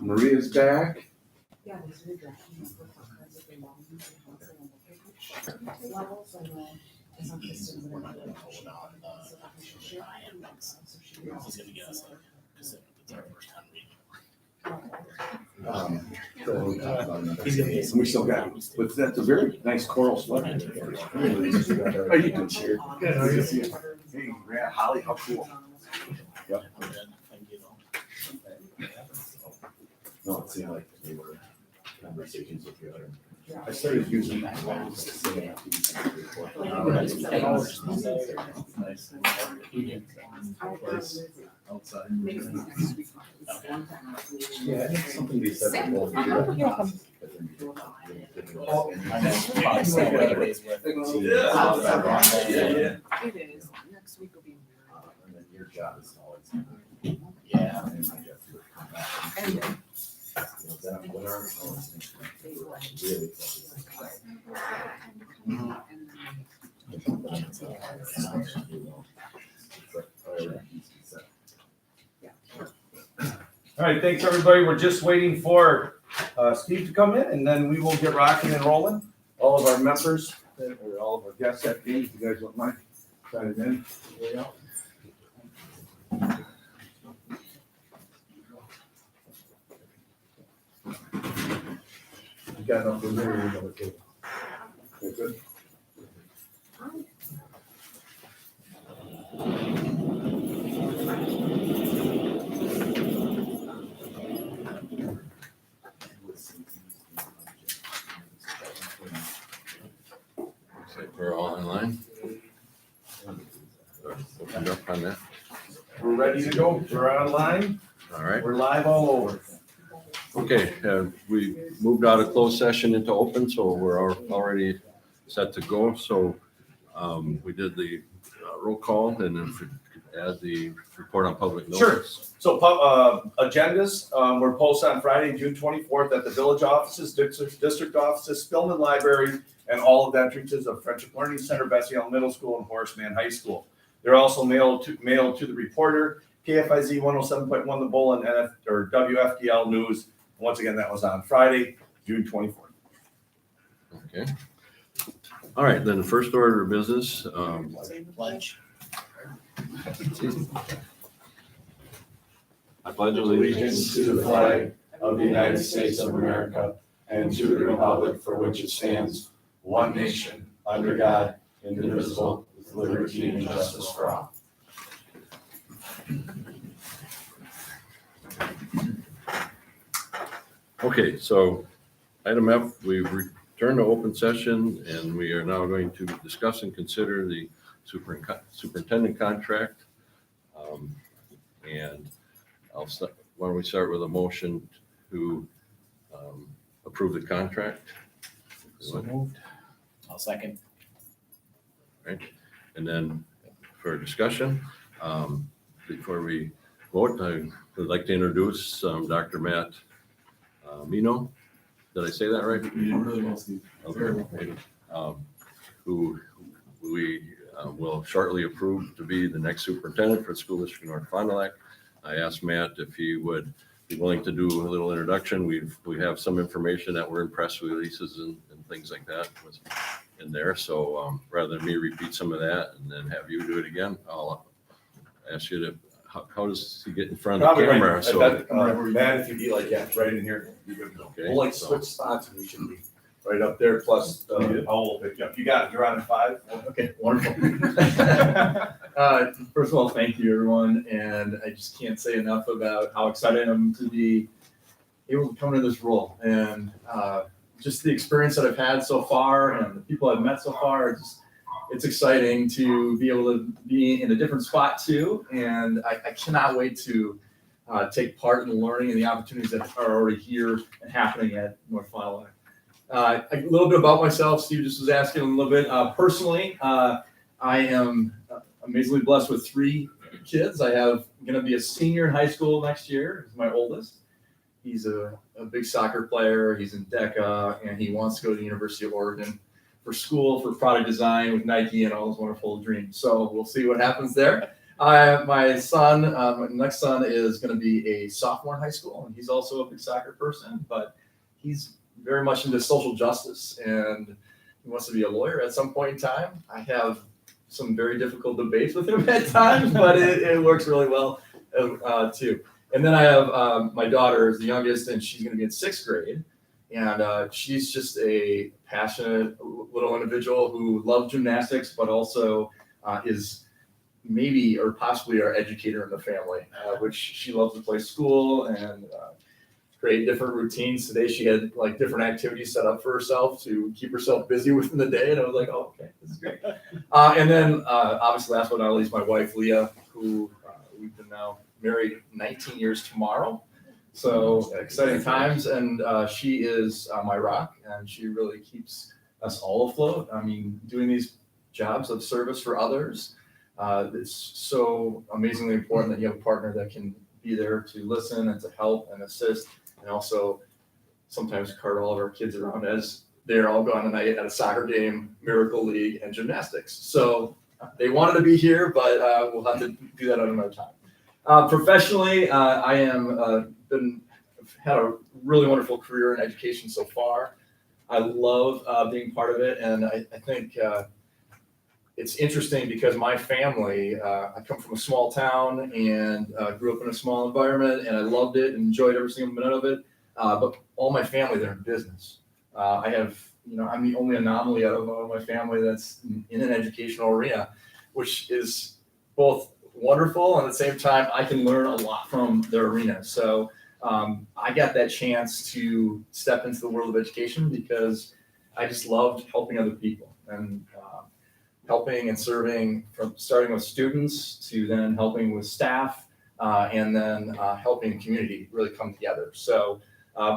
Maria's back. He's gonna get us because it's our first time meeting. He's gonna get some. We still got, but that's a very nice coral sweater. Oh, you can cheer. Good. How are you? Hey, yeah, Holly, how cool. Yep. No, it seemed like they were conversations with the other. I started using that one. Outside. Yeah, I think something they said. Yeah. It is. Next week will be. And then your job is always. Yeah. And I guess you'll come back and, that winter, really All right, thanks, everybody. We're just waiting for Steve to come in, and then we will get rocking and rolling. All of our members, or all of our guests at the, you guys don't mind signing in. Way out. You got enough room there, you're okay. Okay, good. We're all online. Opened up on that. We're ready to go. We're online. All right. We're live all over. Okay, we moved out of closed session into open, so we're already set to go. So we did the roll call, and then add the report on public notice. Sure. So agendas were posted on Friday, June 24th at the village offices, district offices, Spillman Library, and all of the entrances of Friendship Learning Center, Bessie Allen Middle School, and Horace Mann High School. They're also mailed to the reporter, KFIZ 107.1 The Bull, and WFDL News. Once again, that was on Friday, June 24th. Okay. All right, then the first order of business. Lunch. I pledge Allegiance to the flag of the United States of America and to the republic for which it stands, one nation, under God, indivisible, with liberty and justice for all. Okay, so item F, we've returned to open session, and we are now going to discuss and consider the superintendent contract. And why don't we start with a motion to approve the contract? So moved. I'll second. Right, and then for discussion, before we vote, I would like to introduce Dr. Matt Mino. Did I say that right? You did really well, Steve. Okay. Who we will shortly approve to be the next superintendent for School District North Fond du Lac. I asked Matt if he would be willing to do a little introduction. We have some information that were in press releases and things like that was in there. So rather than me repeat some of that and then have you do it again, I'll ask you to, how does he get in front of the Probably camera? right. So, Matt, if you'd be like, yeah, right in here. okay. We'll like so- switch spots and we should be right up there, plus Powell will pick you up. You got it, you're on 5. Okay, wonderful. First of all, thank you, everyone, and I just can't say enough about how excited I am to be able to come into this role, and just the experience that I've had so far and the people I've met so far. It's exciting to be able to be in a different spot too, and I cannot wait to take part in the learning and the opportunities that are already here and happening at North Fond du Lac. A little bit about myself. Steve just was asking a little bit. Personally, I am amazingly blessed with 3 kids. I have going to be a senior in high school next year. He's my oldest. He's a big soccer player. He's in DECA, and he wants to go to the University of Oregon for school for product design with Nike and all those wonderful dreams. So we'll see what happens there. My son, my next son is going to be a sophomore in high school, and he's also a big soccer person, but he's very much into social justice, and he wants to be a lawyer at some point in time. I have some very difficult debates with him at times, but it works really well too. And then I have my daughter is the youngest, and she's going to be in 6th grade. And she's just a passionate little individual who loves gymnastics, but also is maybe or possibly our educator in the family, which she loves to play school and create different routines. Today she had like different activities set up for herself to keep herself busy within the day. And I was like, oh, okay, this is great. And then obviously last but not least, my wife, Leah, who we've been now married 19 years tomorrow. So exciting times, and she is my rock, and she really keeps us all afloat. I mean, doing these jobs of service for others, it's so amazingly important that you have a partner that can be there to listen and to help and assist, and also sometimes cart all of our kids around as they're all gone tonight at a soccer game, Miracle League, and gymnastics. So they wanted to be here, but we'll have to do that at another time. Professionally, I am had a really wonderful career in education so far. I love being part of it, and I think it's interesting because my family, I come from a small town and grew up in a small environment, and I loved it and enjoyed every single minute of it. But all my family, they're in business. I have, I'm the only anomaly out of my family that's in an educational arena, which is both wonderful, and at the same time, I can learn a lot from their arena. So I got that chance to step into the world of education because I just loved helping other people and helping and serving, from starting with students to then helping with staff and then helping the community really come together. So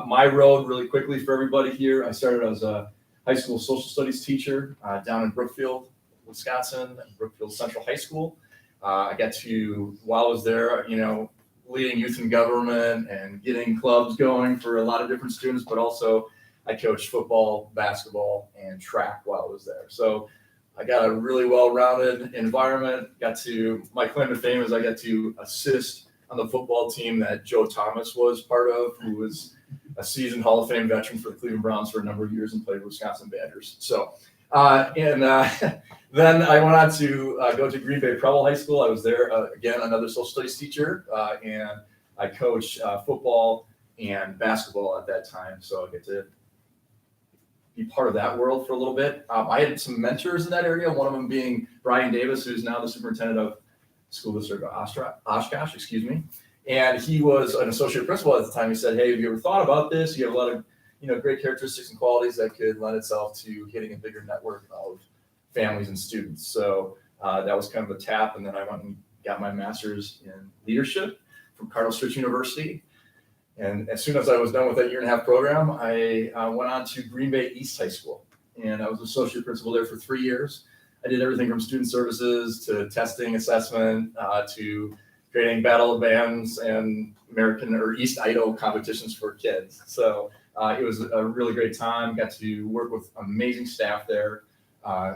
my road really quickly for everybody here, I started as a high school social studies teacher down in Brookfield, Wisconsin, Brookfield Central High School. I got to, while I was there, leading youth in government and getting clubs going for a lot of different students, but also I coached football, basketball, and track while I was there. So I got a really well-rounded environment. My claim to fame is I got to assist on the football team that Joe Thomas was part of, who was a seasoned Hall of Fame veteran for the Cleveland Browns for a number of years and played Wisconsin Badgers. So, then I went on to go to Green Bay Preble High School. I was there, again, another social studies teacher, and I coached football and basketball at that time. So I get to be part of that world for a little bit. I had some mentors in that area, one of them being Brian Davis, who's now the superintendent of School District Oshkosh, and he was an associate principal at the time. He said, hey, have you ever thought about this? You have a lot of great characteristics and qualities that could lend itself to hitting a bigger network of families and students. So that was kind of a tap. And then I went and got my master's in leadership from Cardinal Stritch University. And as soon as I was done with that 1.5-year program, I went on to Green Bay East High School. And I was associate principal there for 3 years. I did everything from student services to testing, assessment, to creating battle of bands and American or East Idaho competitions for kids. So it was a really great time. Got to work with amazing staff there.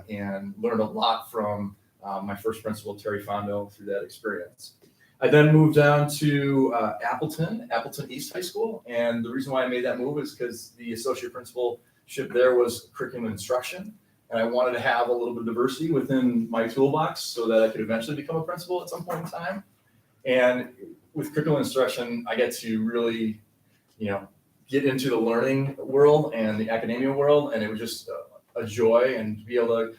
And learned a lot from my first principal, Terry Fondo, through that experience. I then moved down to Appleton East High School. And the reason why I made that move is because the associate principalship there was curriculum instruction. And I wanted to have a little bit of diversity within my toolbox so that I could eventually become a principal at some point in time. And with curriculum instruction, I get to really, get into the learning world and the academia world. And it was just a joy, and to be able to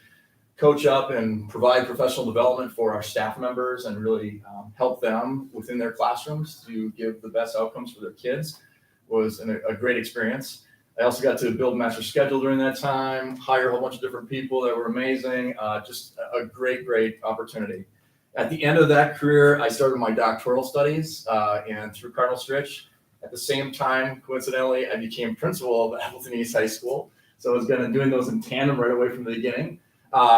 coach up and provide professional development for our staff members and really help them within their classrooms to give the best outcomes for their kids was a great experience. I also got to build a master schedule during that time, hire a whole bunch of different people that were amazing, just a great opportunity. At the end of that career, I started my doctoral studies and through Cardinal Stritch. At the same time, coincidentally, I became principal of Appleton East High School. So I was doing those in tandem right away from the beginning,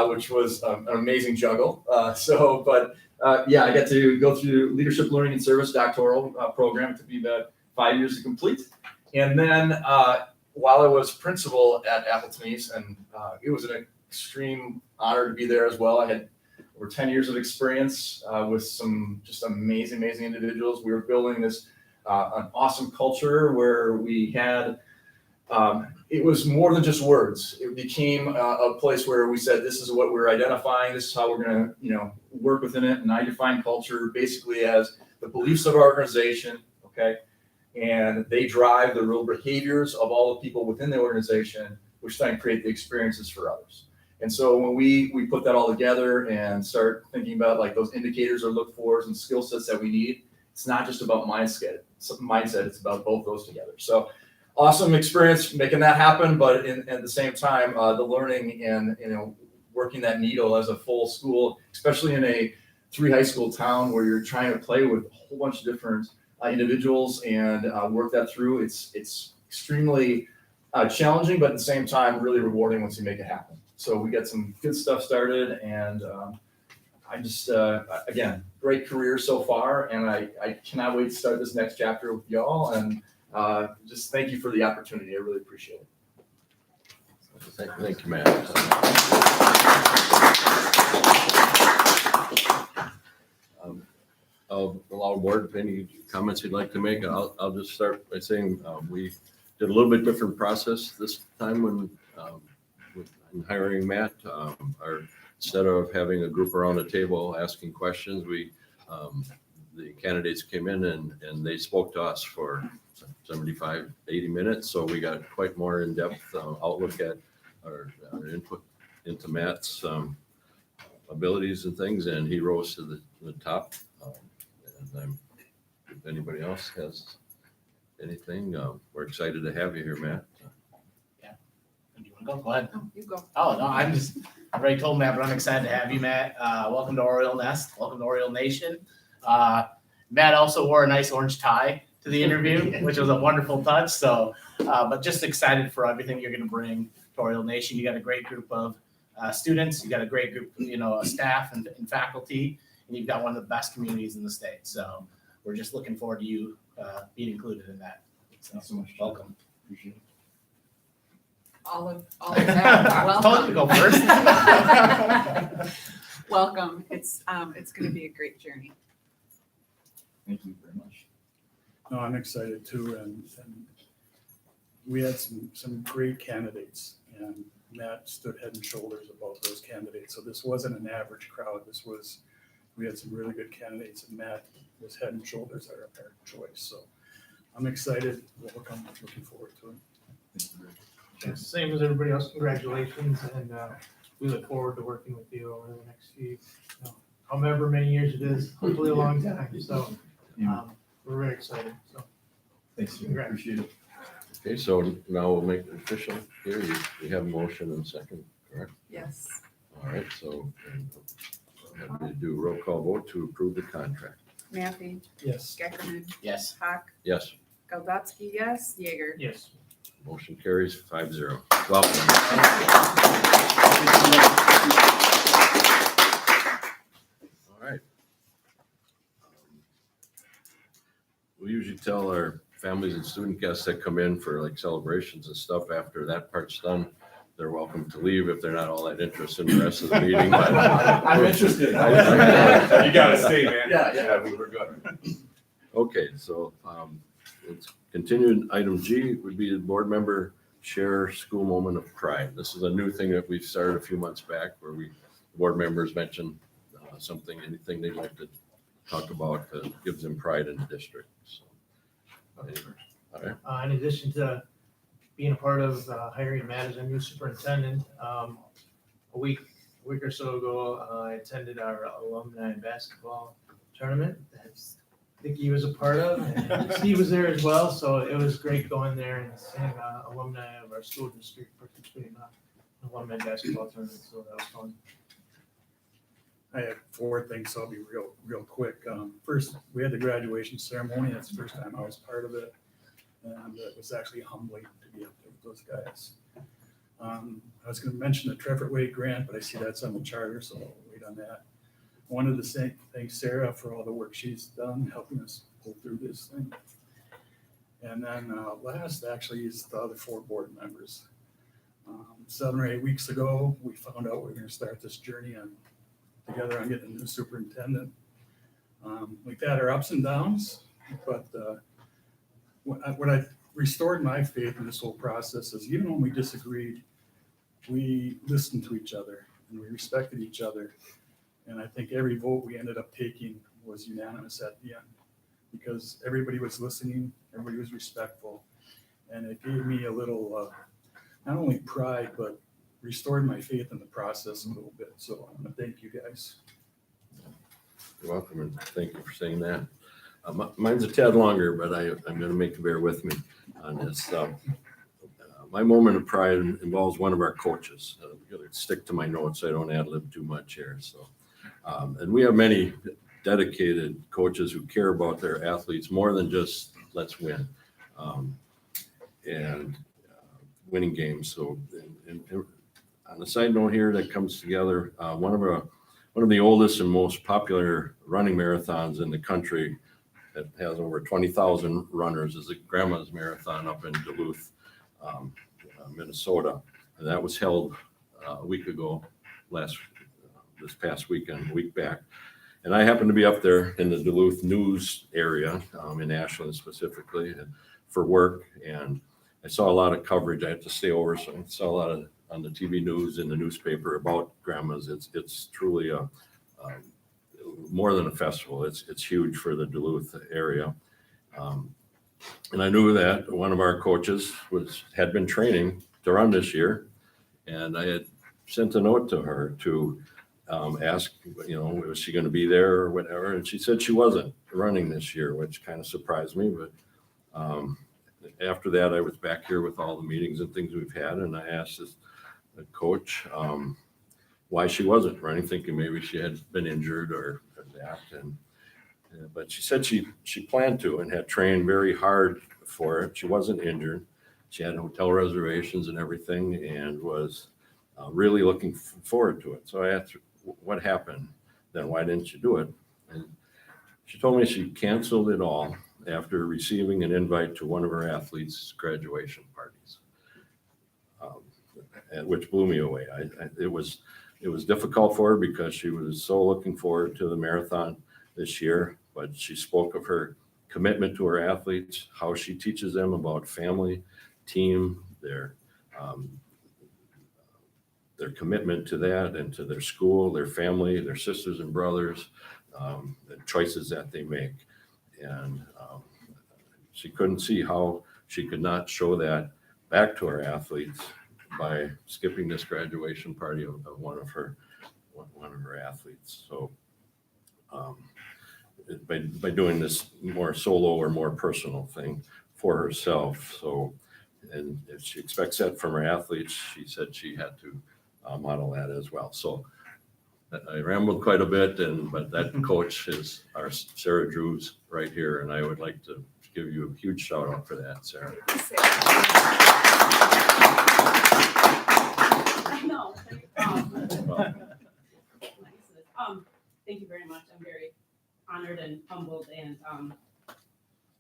which was an amazing juggle. I got to go through Leadership Learning and Service doctoral program. It took me about 5 years to complete. And then while I was principal at Appleton East, and it was an extreme honor to be there as well. I had over 10 years of experience with some just amazing individuals. We were building this an awesome culture where we had, it was more than just words. It became a place where we said, this is what we're identifying, this is how we're gonna, work within it. And I define culture basically as the beliefs of our organization, okay? And they drive the real behaviors of all the people within the organization, which then create the experiences for others. And so when we put that all together and start thinking about like those indicators or look fors and skill sets that we need, it's not just about mindset, it's about both those together. So awesome experience making that happen, but at the same time, the learning and working that needle as a full school, especially in a 3 high school town where you're trying to play with a whole bunch of different individuals and work that through. It's extremely challenging, but at the same time, really rewarding once you make it happen. So we got some good stuff started, and I just, again, great career so far, and I cannot wait to start this next chapter with y'all, and just thank you for the opportunity. I really appreciate it. Thank you, Matt. I'll allow board any comments you'd like to make. I'll just start by saying we did a little bit different process this time when in hiring Matt. Instead of having a group around a table asking questions, the candidates came in and they spoke to us for 75, 80 minutes. So we got quite more in-depth outlook at our input into Matt's abilities and things, and he rose to the top. And if anybody else has anything, we're excited to have you here, Matt. Do you want to go? Go ahead. No, you go. Oh, no, I already told Matt, but I'm excited to have you, Matt. Welcome to Oriole Nest. Welcome to Oriole Nation. Matt also wore a nice orange tie to the interview, which was a wonderful touch. So, but just excited for everything you're going to bring to Oriole Nation. You got a great group of students. You got a great group, of staff and faculty, and you've got one of the best communities in the state. So we're just looking forward to you being included in that. So, Thanks so much. welcome. Appreciate it. All of that. Told you to go first. Welcome. It's going to be a great journey. Thank you very much. No, I'm excited too, and we had some great candidates, and Matt stood head and shoulders above those candidates. So this wasn't an average crowd. We had some really good candidates, and Matt was head and shoulders our choice. So I'm excited. Welcome. Looking forward to it. Thank you very much. Same as everybody else, congratulations, and we look forward to working with you over the next few, however many years it is, hopefully a long time, so we're very excited, so. Thanks, you. Congrats. Appreciate it. Okay, so now we'll make it official here. We have a motion and second, correct? Yes. All right, so have to do a roll call vote to approve the contract. Maffey, Yes. Geckerman, Yes. Hawk, Yes, Galdotsky, yes, Jaeger. Yes. motion carries 5-0. Welcome. All right. We usually tell our families and student guests that come in for like celebrations and stuff, after that part's done, they're welcome to leave if they're not all that interested in the rest of the meeting. But I'm interested. You gotta stay, man. Yeah. We were good. Okay, so it's continued. Item G would be the board member share school moment of pride. This is a new thing that we've started a few months back, where board members mention anything they'd like to talk about that gives them pride in the district. So, all right. In addition to being a part of hiring Matt as our new superintendent, a week or so ago, I attended our alumni basketball tournament that Vicky was a part of, and Steve was there as well, so it was great going there and seeing alumni of our school district participating in an alumni basketball tournament, so that was fun. I have 4 things, so I'll be real quick. First, we had the graduation ceremony. That's the first time I was part of it, and it was actually humbling to be up there with those guys. I was going to mention the Trevor Wade grant, but I see that's on the charter, so I'll wait on that. I wanted to thank Sarah for all the work she's done helping us go through this thing. And then last actually is the other 4 board members. 7 or 8 weeks ago, we found out we were going to start this journey on together on getting a new superintendent. We've had our ups and downs, but what I restored my faith in this whole process is even when we disagreed, we listened to each other and we respected each other. And I think every vote we ended up taking was unanimous at the end because everybody was listening, everybody was respectful. And it gave me a little, not only pride, but restored my faith in the process a little bit. So I'm gonna thank you guys. You're welcome, and thank you for saying that. Mine's a tad longer, but I'm going to make you bear with me on this. My moment of pride involves one of our coaches. I'm going to stick to my notes so I don't ad-lib too much here. So, and we have many dedicated coaches who care about their athletes more than just let's win and winning games. So, and on a side note here that comes together, one of the oldest and most popular running marathons in the country that has over 20,000 runners is the Grandma's Marathon up in Duluth, Minnesota. And that was held a week ago, this past weekend, a week back. And I happened to be up there in the Duluth news area, in Ashland specifically, for work. And I saw a lot of coverage. I had to stay over, so I saw a lot of on the TV news, in the newspaper about Grandma's. It's truly a more than a festival. It's huge for the Duluth area. And I knew that one of our coaches had been training to run this year. And I had sent a note to her to ask, was she going to be there or whatever? And she said she wasn't running this year, which kind of surprised me. But after that, I was back here with all the meetings and things we've had. And I asked the coach why she wasn't running, thinking maybe she had been injured or that. But she said she planned to and had trained very hard for it. She wasn't injured. She had hotel reservations and everything and was really looking forward to it. So I asked her, what happened then? Why didn't you do it? And she told me she canceled it all after receiving an invite to one of her athletes' graduation parties, which blew me away. It was difficult for her because she was so looking forward to the marathon this year, but she spoke of her commitment to her athletes, how she teaches them about family, team, their commitment to that and to their school, their family, their sisters and brothers, the choices that they make. And she couldn't see how she could not show that back to her athletes by skipping this graduation party of one of her athletes. So by doing this more solo or more personal thing for herself. So, and if she expects that from her athletes, she said she had to model that as well. So I rambled quite a bit, but that coach is our Sarah Drews right here, and I would like to give you a huge shout out for that, Sarah. I know. Thank you very much. I'm very honored and humbled, and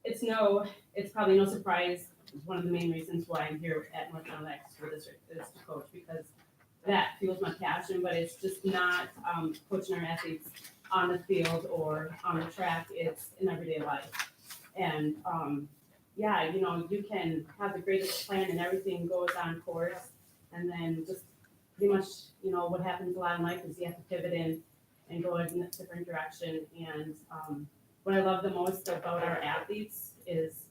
it's probably no surprise. One of the main reasons why I'm here at North Carolina School District is to coach, because that fuels my passion, but it's just not coaching our athletes on the field or on the track. It's in everyday life. And you can have the greatest plan and everything goes on course, and then just pretty much, what happens a lot in life is you have to pivot in and go in a different direction. And what I love the most about our athletes is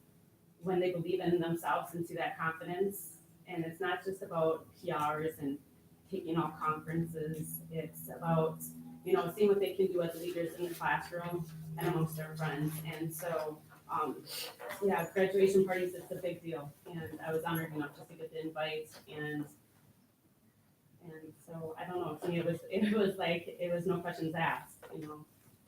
when they believe in themselves and see that confidence. And it's not just about PRs and taking off conferences. It's about, seeing what they can do as leaders in the classroom and amongst their friends. And so, graduation parties, it's a big deal. And I was honored enough just to get the invite. And so, I don't know, to me, it was no questions asked,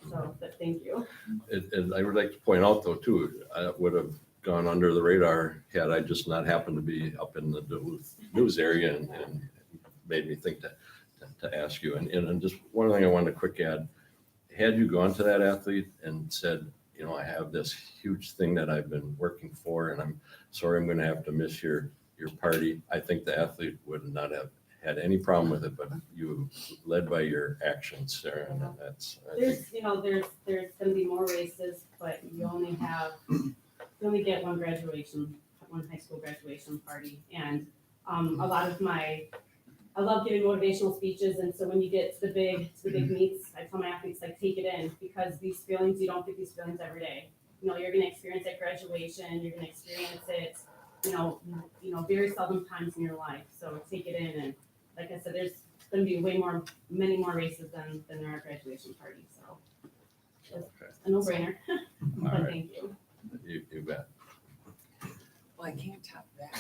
so, but thank you. And I would like to point out though, too, I would have gone under the radar had I just not happened to be up in the Duluth news area and made me think to ask you. And just one thing I wanted to quick add, had you gone to that athlete and said, I have this huge thing that I've been working for, and I'm sorry I'm going to have to miss your party, I think the athlete would not have had any problem with it, but you led by your actions, Sarah, and that's, I think, There's, you know, there's gonna be more races, but you only get one high school graduation party. And, a lot of I love giving motivational speeches, and so when you get to the big meets, I tell my athletes, like, take it in, because these feelings, you don't get these feelings every day. You know, you're gonna experience at graduation, you're gonna experience it, you know, very seldom times in your life, so take it in, and like I said, there's gonna be many more races than there are graduation parties, so it's a no-brainer, all but right, thank you. you bet. Well, I can't top that.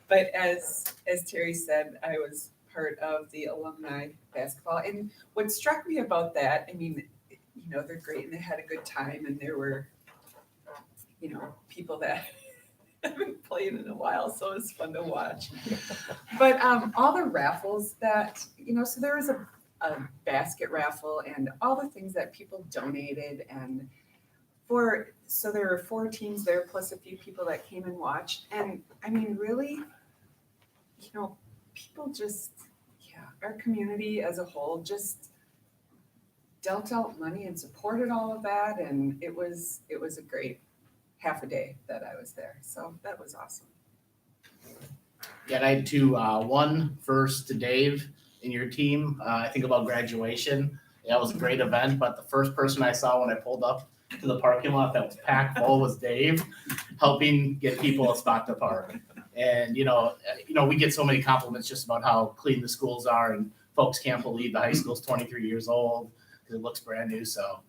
But as Terry said, I was part of the alumni basketball. And what struck me about that, I mean, you know, they're great and they had a good time, and there were, you know, people that haven't played in a while, so it's fun to watch. But all the raffles that, you know, so there was a basket raffle and all the things that people donated, and so there were 4 teams there plus a few people that came and watched. And I mean, really, you know, people just, our community as a whole just dealt out money and supported all of that. And it was a great half a day that I was there. So that was awesome. Yeah, and I had two, one first to Dave and your team. I think about graduation. Yeah, it was a great event, but the first person I saw when I pulled up to the parking lot that was packed full was Dave, helping get people a spot to park. And you know, we get so many compliments just about how clean the schools are, and folks can't believe the high school's 23 years old because it looks brand new. So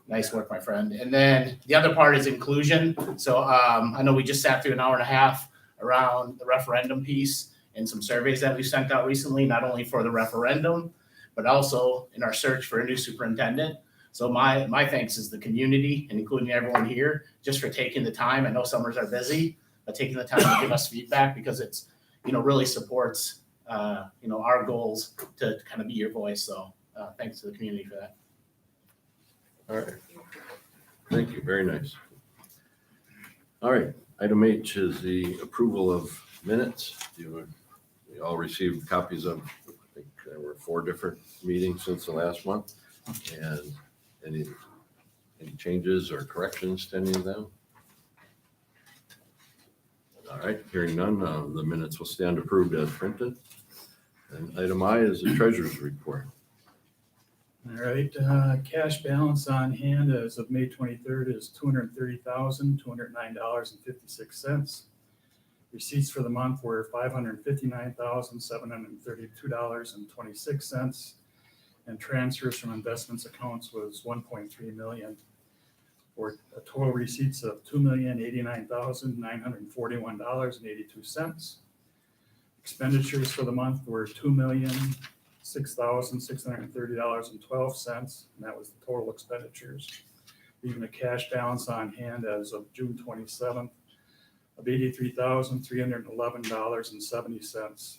nice work, my friend. And then the other part is inclusion. So I know we just sat through an hour and a half around the referendum piece and some surveys that we sent out recently, not only for the referendum, but also in our search for a new superintendent. So my thanks is the community, and including everyone here, just for taking the time. I know summers are busy, but taking the time to give us feedback, because it's, you know, really supports, you know, our goals to kind of be your voice. So thanks to the community for that. All right, thank you, very nice. All right, item H is the approval of minutes. We all received copies of, I think there were 4 different meetings since the last month. And any changes or corrections to any of them? All right, hearing none, the minutes will stand approved as printed. And item I is the treasurer's report. All right, cash balance on hand as of May 23rd is $230,209.56. Receipts for the month were $559,732.26. And transfers from investments accounts was $1.3 million, for a total receipts of $2,089,941.82. Expenditures for the month were $2,006,630.12, and that was the total expenditures, leaving a cash balance on hand as of June 27th of $83,311.70.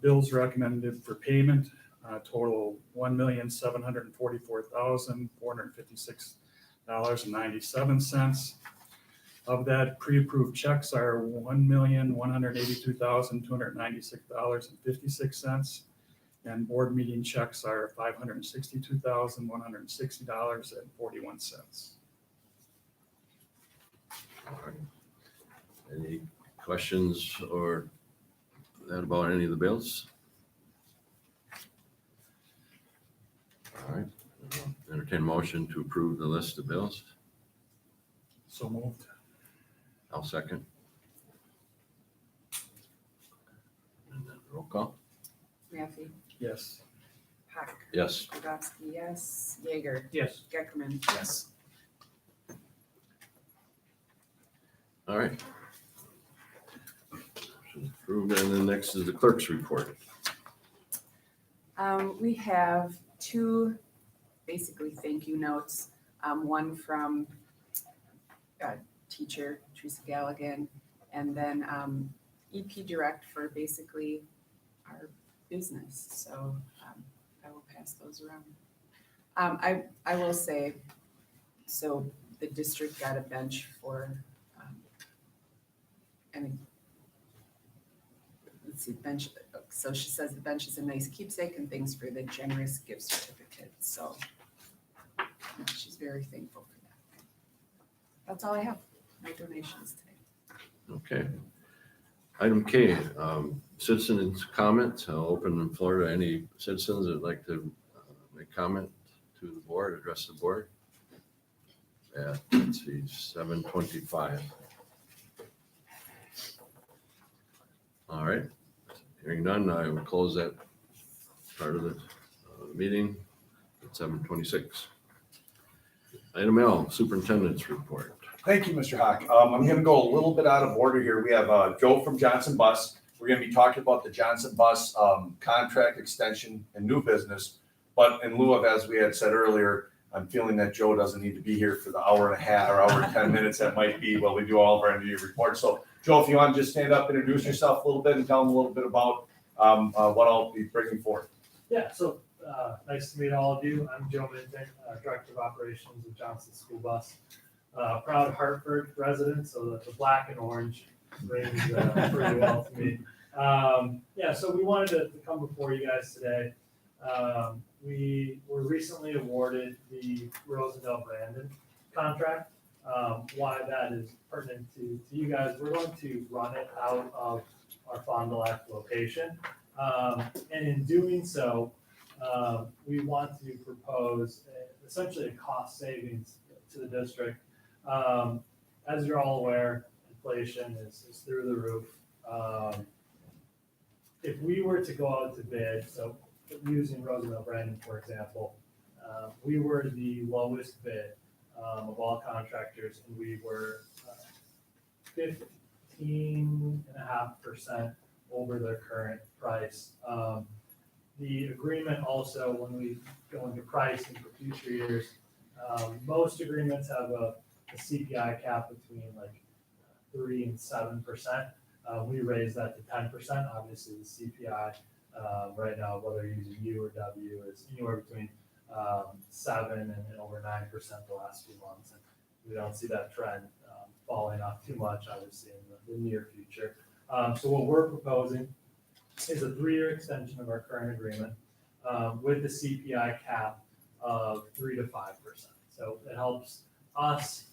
Bills recommended for payment total $1,744,456.97. Of that, pre-approved checks are $1,182,296.56, and board meeting checks are $562,160.41. Any questions or that about any of the bills? All right, entertain a motion to approve the list of bills. So moved. I'll second. And then roll call. Rafi, Yes. Hack, Yes. Rudowski, yes. Yeager, Yes. Geckerman. Yes. All right. Approved, and then next is the clerk's report. We have 2 basically thank you notes. One from teacher Teresa Galligan, and then EP Direct for basically our business. So I will pass those around. I will say, so the district got a bench for And let's see, bench, so she says the bench is a nice keepsake and thanks for the generous gift certificate. So she's very thankful for that. That's all I have. No donations today. Okay. Item K, citizens' comments. I'll open the floor to any citizens that'd like to make comment to the board, address the board. Let's see, 7:25. All right, hearing none, I will close that part of the meeting at 7:26. Item L, superintendent's report. Thank you, Mr. Hawk. I'm gonna go a little bit out of order here. We have Joe from Johnson Bus. We're gonna be talking about the Johnson Bus contract extension and new business. But in lieu of, as we had said earlier, I'm feeling that Joe doesn't need to be here for the hour and a half or hour and 10 minutes that might be while we do all of our end of year reports. So Joe, if you want to just stand up, introduce yourself a little bit and tell them a little bit about what I'll be bringing forth. Yeah, so nice to meet all of you. I'm Joe Minton, Director of Operations of Johnson School Bus. Proud Hartford resident, so the black and orange rings pretty well to me. Yeah, so we wanted to come before you guys today. We were recently awarded the Rosendale-Brandon contract. Why that is pertinent to you guys, we're going to run it out of our Fond du Lac location. And in doing so, we want to propose essentially a cost savings to the district. As you're all aware, inflation is through the roof. If we were to go out to bid, so using Rosendale-Brandon, for example, we were the lowest bid of all contractors, and we were 15.5% over their current price. The agreement also, when we go into pricing for future years, most agreements have a CPI cap between like 3 and 7%. We raised that to 10%. Obviously, the CPI right now, whether you're using U or W, is anywhere between 7 and over 9% the last few months. And we don't see that trend falling off too much, obviously, in the near future. So what we're proposing is a 3-year extension of our current agreement with the CPI cap of 3 to 5%. So it helps us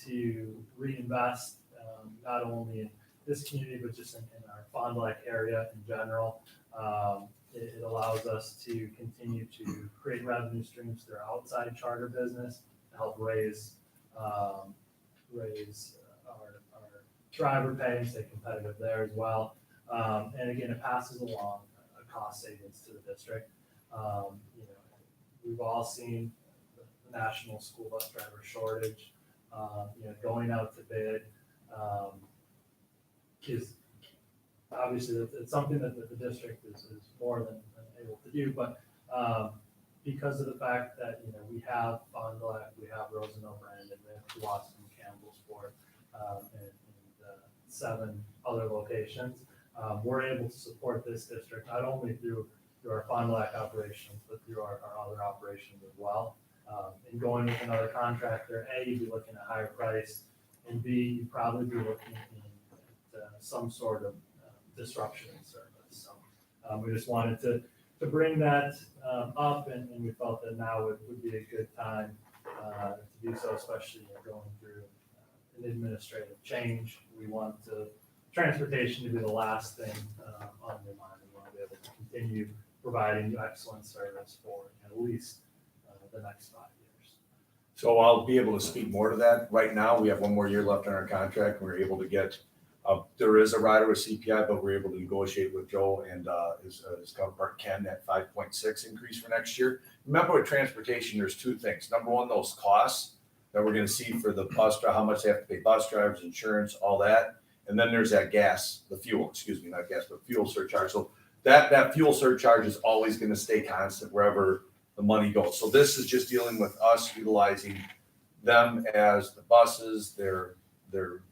to reinvest not only in this community, but just in our Fond du Lac area in general. It allows us to continue to create revenue streams through our outside charter business to help raise our driver pay and stay competitive there as well. And again, it passes along a cost savings to the district. We've all seen the national school bus driver shortage. Going out to bid is obviously it's something that the district is more than able to do, but because of the fact that we have Fond du Lac, we have Rosendale-Brandon, we have Boston, Campbellsport, and 7 other locations, we're able to support this district not only through our Fond du Lac operations, but through our other operations as well. And going with another contractor, A, you'd be looking at a higher price, and B, you'd probably be looking at some sort of disruption in service. So we just wanted to bring that up, and we felt that now would be a good time to do so, especially going through an administrative change. We want transportation to be the last thing on your mind. We want to be able to continue providing you excellent service for at least the next 5 years. So I'll be able to speak more to that. Right now, we have 1 more year left on our contract. We're able to get, there is a rider with CPI, but we're able to negotiate with Joe and his counterpart Ken that 5.6 increase for next year. Remember with transportation, there's 2 things. Number one, those costs that we're going to see for the bus driver, how much they have to pay bus drivers, insurance, all that. And then there's that fuel surcharge. So that fuel surcharge is always going to stay constant wherever the money goes. So this is just dealing with us utilizing them as the buses, their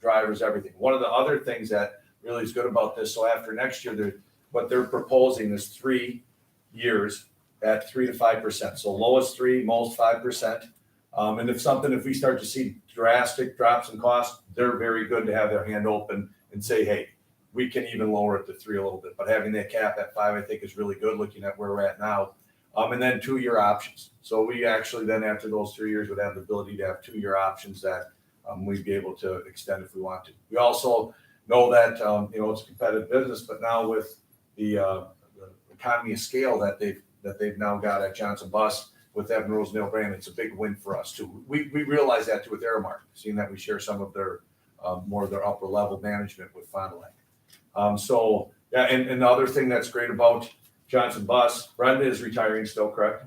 drivers, everything. One of the other things that really is good about this, so after next year, what they're proposing is 3 years at 3 to 5%. So lowest 3, most 5%. And if we start to see drastic drops in cost, they're very good to have their hand open and say, hey, we can even lower it to 3 a little bit. But having that cap at 5, I think is really good looking at where we're at now. And then 2-year options. So we actually then after those 3 years would have the ability to have 2-year options that we'd be able to extend if we want to. We also know that, it's a competitive business, but now with the economy of scale that they've now got at Johnson Bus with that Rosedale brand, it's a big win for us too. We realize that too with Aramark, seeing that we share some of their more of their upper level management with Fond du Lac. So yeah, and the other thing that's great about Johnson Bus, Brenda is retiring still, correct?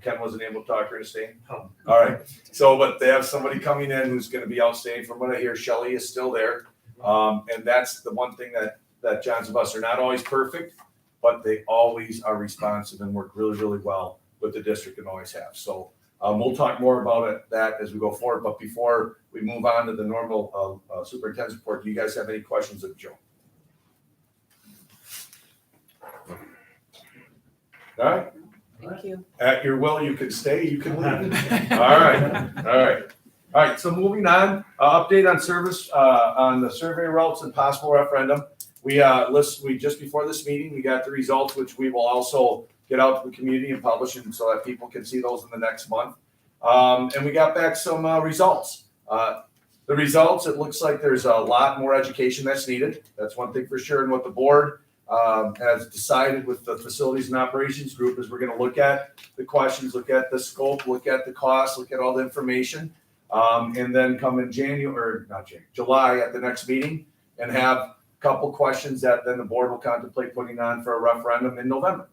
Ken wasn't able to talk her into staying? Oh. All right. So, but they have somebody coming in who's going to be outstaying. From what I hear, Shelley is still there. And that's the one thing that Johnson Bus are not always perfect, but they always are responsive and work really, really well with the district and always have. So we'll talk more about that as we go forward. But before we move on to the normal superintendent's report, do you guys have any questions of Joe? All right. Thank you. At your will, you can stay, you can leave. All right. So moving on, update on service, on the survey routes and possible referendum. We just before this meeting, we got the results, which we will also get out to the community and publish, and so that people can see those in the next month. And we got back some results. The results, it looks like there's a lot more education that's needed. That's one thing for sure. And what the board has decided with the facilities and operations group is we're going to look at the questions, look at the scope, look at the cost, look at all the information, and then come in July at the next meeting and have a couple questions that then the board will contemplate putting on for a referendum in November.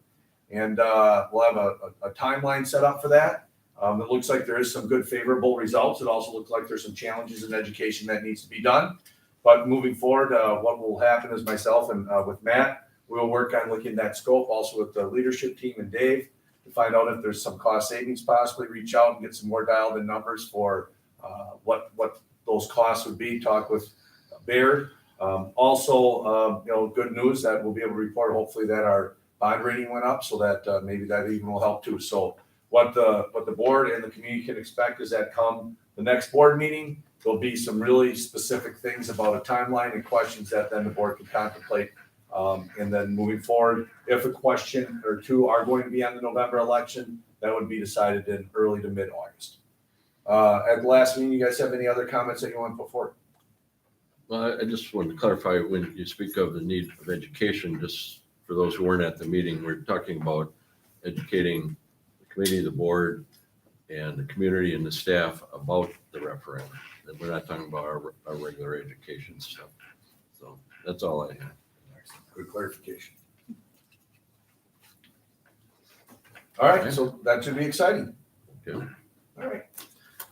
And we'll have a timeline set up for that. It looks like there is some good favorable results. It also looks like there's some challenges in education that needs to be done. But moving forward, what will happen is myself and with Matt, we'll work on looking at that scope, also with the leadership team and Dave, to find out if there's some cost savings, possibly reach out and get some more dialed in numbers for what those costs would be, talk with Baird. Also, good news that we'll be able to report hopefully that our bond rating went up, so that maybe that even will help too. So what the board and the community can expect is that come the next board meeting, there'll be some really specific things about a timeline and questions that then the board can contemplate. And then moving forward, if a question or two are going to be on the November election, that would be decided in early to mid-August. At the last meeting, you guys have any other comments that you want to put forward? Well, I just wanted to clarify, when you speak of the need of education, just for those who weren't at the meeting, we're talking about educating the committee, the board, and the community and the staff about the referendum. And we're not talking about our regular education stuff. So that's all I have. Good clarification. All right, so that should be exciting. Okay. All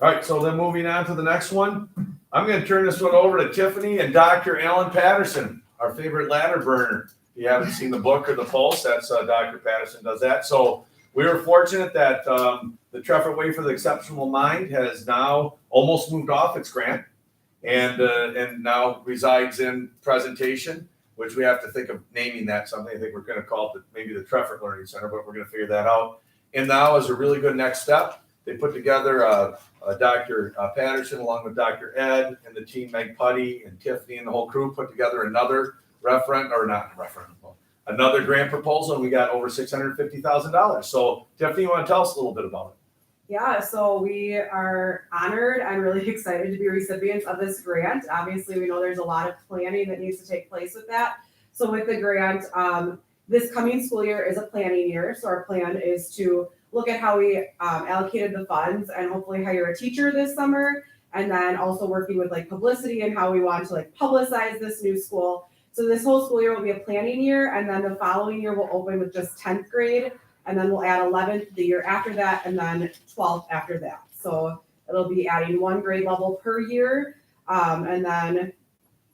right, so then moving on to the next one, I'm going to turn this one over to Tiffany and Dr. Alan Patterson, our favorite ladder burner. If you haven't seen the book or the Pulse, that's Dr. Patterson does that. So we were fortunate that the Treffert Way for the Exceptional Mind has now almost moved off its grant and now resides in Presentation, which we have to think of naming that something. I think we're going to call it maybe the Treffert Learning Center, but we're going to figure that out. And now is a really good next step. They put together Dr. Patterson along with Dr. Ed and the team, Meg Putty and Tiffany and the whole crew put together another another grant proposal, and we got over $650,000. So Tiffany, you want to tell us a little bit about it? Yeah, so we are honored and really excited to be recipients of this grant. Obviously, we know there's a lot of planning that needs to take place with that. So with the grant, this coming school year is a planning year. So our plan is to look at how we allocated the funds and hopefully hire a teacher this summer. And then also working with like publicity and how we want to like publicize this new school. So this whole school year will be a planning year. And then the following year we'll open with just 10th grade. And then we'll add 11th the year after that, and then 12th after that. So it'll be adding 1 grade level per year. And then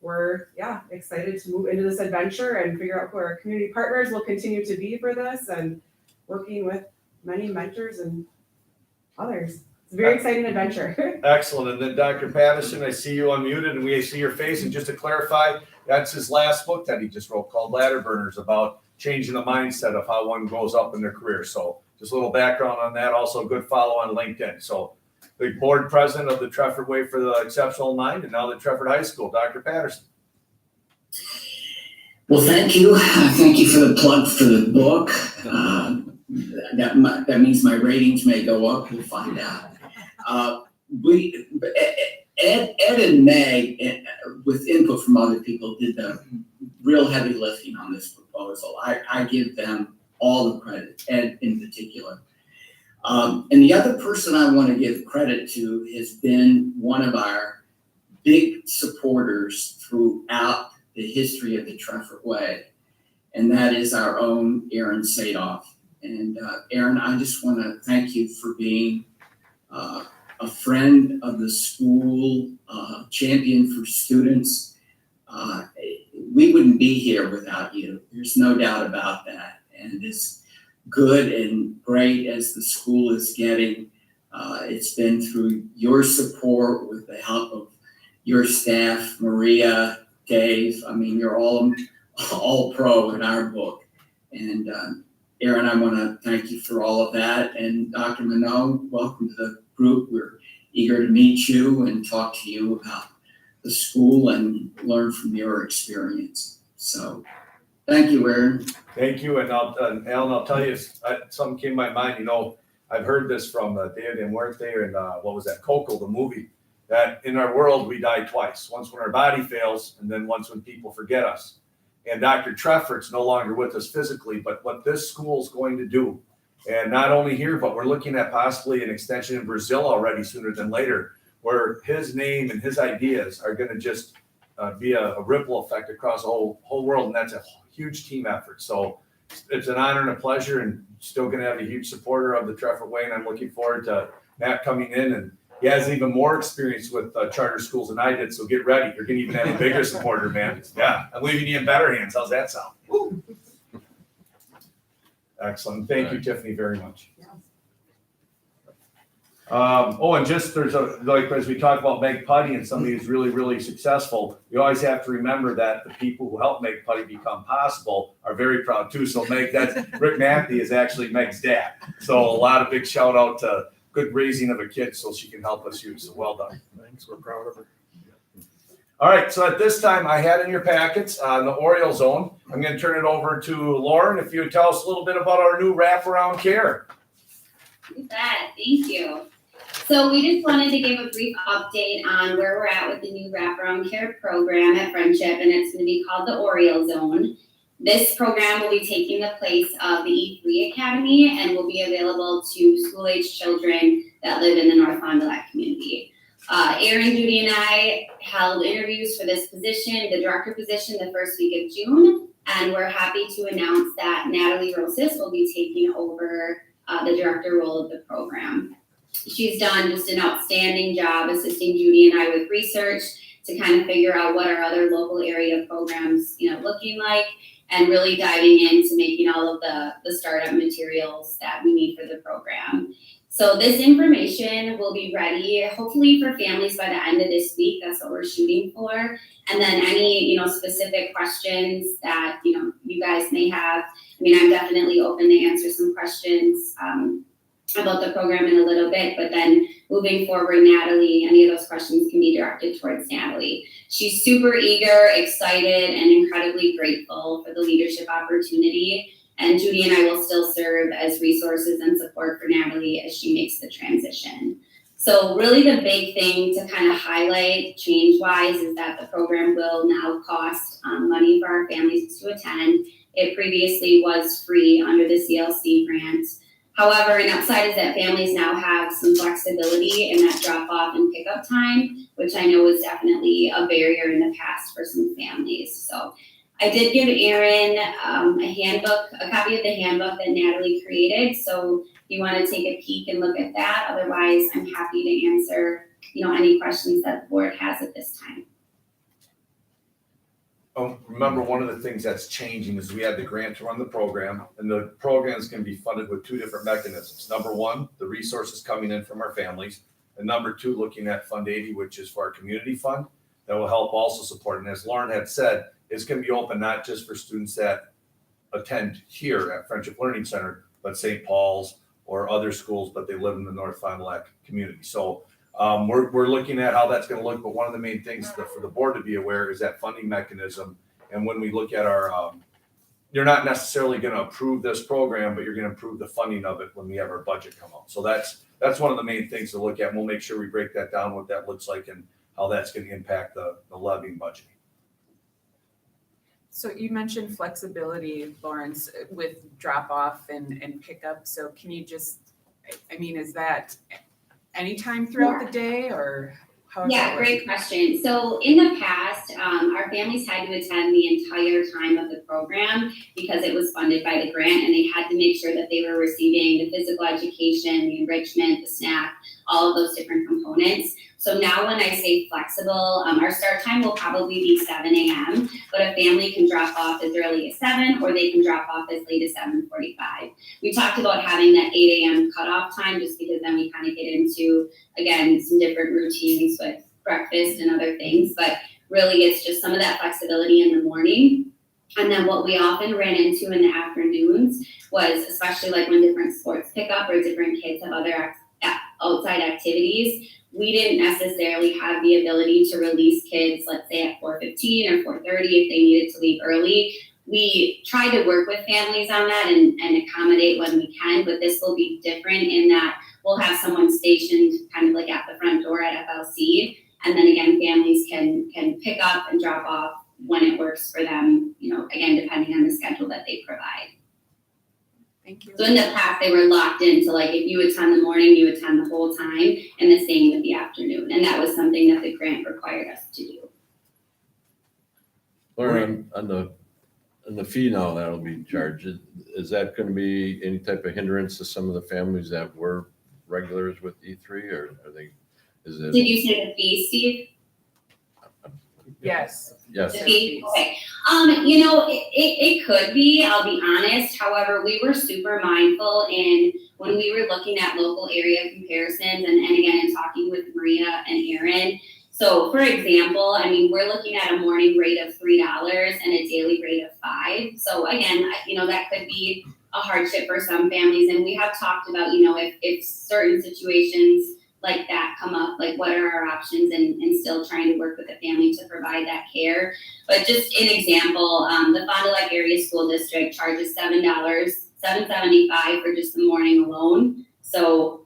we're, excited to move into this adventure and figure out who our community partners will continue to be for this and working with many mentors and others. It's a very exciting adventure. Excellent. And then Dr. Patterson, I see you unmuted and we see your face. And just to clarify, that's his last book that he just wrote called Ladder Burners, about changing the mindset of how one goes up in their career. So just a little background on that. Also a good follow on LinkedIn. So the board president of the Trefford Way for the Exceptional Mind, and now the Trefford High School, Dr. Patterson. Well, thank you. Thank you for the plug for the book. That means my ratings may go up. We'll find out. Ed and Meg, with input from other people, did the real heavy lifting on this proposal. I give them all the credit, Ed in particular. And the other person I want to give credit to has been one of our big supporters throughout the history of the Trefford Way, and that is our own Aaron Sadoff. And Aaron, I just want to thank you for being a friend of the school, champion for students. We wouldn't be here without you. There's no doubt about that. And as good and great as the school is getting, it's been through your support with the help of your staff, Maria, Dave. I mean, you're all pro in our book. And Aaron, I want to thank you for all of that. And Dr. Minot, welcome to the group. We're eager to meet you and talk to you about the school and learn from your experience. So thank you, Aaron. Thank you. And Alan, I'll tell you, something came to my mind. You know, I've heard this from David and Muerte and what was that, Coco, the movie, that in our world we die twice. Once when our body fails, and then once when people forget us. And Dr. Trefford's no longer with us physically, but what this school is going to do, and not only here, but we're looking at possibly an extension in Brazil already sooner than later, where his name and his ideas are going to just be a ripple effect across the whole world, and that's a huge team effort. So it's an honor and a pleasure, and still going to have a huge supporter of the Trefford Way, and I'm looking forward to Matt coming in, and he has even more experience with charter schools than I did, so get ready. You're going to even have a bigger supporter, man. Yeah, I'm leaving you in better hands. How's that sound? Woo. Excellent. Thank you, Tiffany, very much. And just like as we talk about Meg Putty and somebody who's really, really successful, you always have to remember that the people who help Meg Putty become possible are very proud too. So Meg, Rick Matthew is actually Meg's dad. So a lot of big shout out to good raising of a kid so she can help us use. So well done. Thanks, we're proud of her. All right, so at this time, I had in your packets the Oriole Zone. I'm going to turn it over to Lauren. If you would tell us a little bit about our new wraparound care. You bet. Thank you. So we just wanted to give a brief update on where we're at with the new wraparound care program at Friendship, and it's going to be called the Oriole Zone. This program will be taking the place of the E3 Academy and will be available to school-age children that live in the North Fond du Lac community. Aaron, Judy, and I held interviews for this position, the director position, the first week of June, and we're happy to announce that Natalie Rosas will be taking over the director role of the program. She's done just an outstanding job assisting Judy and I with research to kind of figure out what our other local area programs, looking like, and really diving into making all of the startup materials that we need for the program. So this information will be ready, hopefully for families by the end of this week. That's what we're shooting for. And then any, specific questions that, you guys may have. I mean, I'm definitely open to answer some questions about the program in a little bit, but then moving forward, Natalie, any of those questions can be directed towards Natalie. She's super eager, excited, and incredibly grateful for the leadership opportunity. And Judy and I will still serve as resources and support for Natalie as she makes the transition. So really the big thing to kind of highlight change-wise is that the program will now cost money for our families to attend. It previously was free under the CLC grant. However, an upside is that families now have some flexibility in that drop-off and pickup time, which I know was definitely a barrier in the past for some families. So I did give Aaron a copy of the handbook that Natalie created. So if you want to take a peek and look at that, otherwise I'm happy to answer, any questions that the board has at this time. Remember, one of the things that's changing is we have the grant to run the program, and the programs can be funded with two different mechanisms. Number one, the resources coming in from our families, and number two, looking at Fund 80, which is for our community fund that will help also support. And as Lauren had said, it's going to be open not just for students that attend here at Friendship Learning Center, but St. Paul's or other schools, but they live in the North Fond du Lac community. So we're looking at how that's going to look, but one of the main things for the board to be aware is that funding mechanism. And when we look at our, you're not necessarily going to approve this program, but you're going to approve the funding of it when we have our budget come out. So that's one of the main things to look at. And we'll make sure we break that down, what that looks like and how that's going to impact the levying budget. So you mentioned flexibility, Lawrence, with drop off and pickup. So can you just, I mean, is that anytime throughout the day or how? Yeah, great question. So in the past, our families had to attend the entire time of the program because it was funded by the grant, and they had to make sure that they were receiving the physical education, the enrichment, the snack, all of those different components. So now when I say flexible, our start time will probably be 7 a.m., but a family can drop off as early as 7 or they can drop off as late as 7:45. We talked about having that 8 a.m. cutoff time just because then we kind of get into, again, some different routines with breakfast and other things, but really it's just some of that flexibility in the morning. And then what we often ran into in the afternoons was, especially like when different sports pick up or different kids have other outside activities, we didn't necessarily have the ability to release kids, let's say at 4:15 or 4:30 if they needed to leave early. We try to work with families on that and accommodate when we can, but this will be different in that we'll have someone stationed kind of like at the front door at FLC. And then again, families can pick up and drop off when it works for them, you know, again, depending on the schedule that they provide. Thank you. So in the past, they were locked into like, if you attend the morning, you attend the whole time, and the same with the afternoon. And that was something that the grant required us to do. Lauren, on the fee now that'll be charged, is that going to be any type of hindrance to some of the families that were regulars with E3, or are they, is it? Did you say the fee, Steve? Yes. Yes. The fee? Okay. You know, it could be, I'll be honest. However, we were super mindful when we were looking at local area comparisons and again, in talking with Maria and Aaron. So for example, I mean, we're looking at a morning rate of $3 and a daily rate of $5. So again, you know, that could be a hardship for some families. And we have talked about, you know, if certain situations like that come up, like what are our options, and still trying to work with the family to provide that care. But just an example, the Fond du Lac Area School District charges $7.75 for just the morning alone. So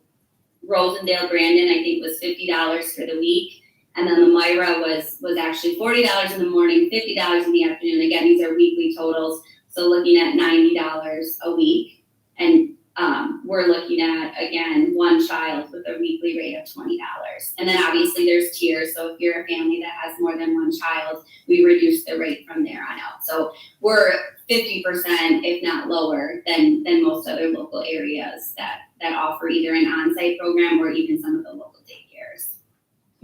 Rosendale Brandon, I think, was $50 for the week. And then the Myra was actually $40 in the morning, $50 in the afternoon. Again, these are weekly totals. So looking at $90 a week. And we're looking at, again, one child with a weekly rate of $20. And then obviously there's tiers. So if you're a family that has more than one child, we reduce the rate from there on out. So we're 50%, if not lower, than most other local areas that offer either an on-site program or even some of the local daycares.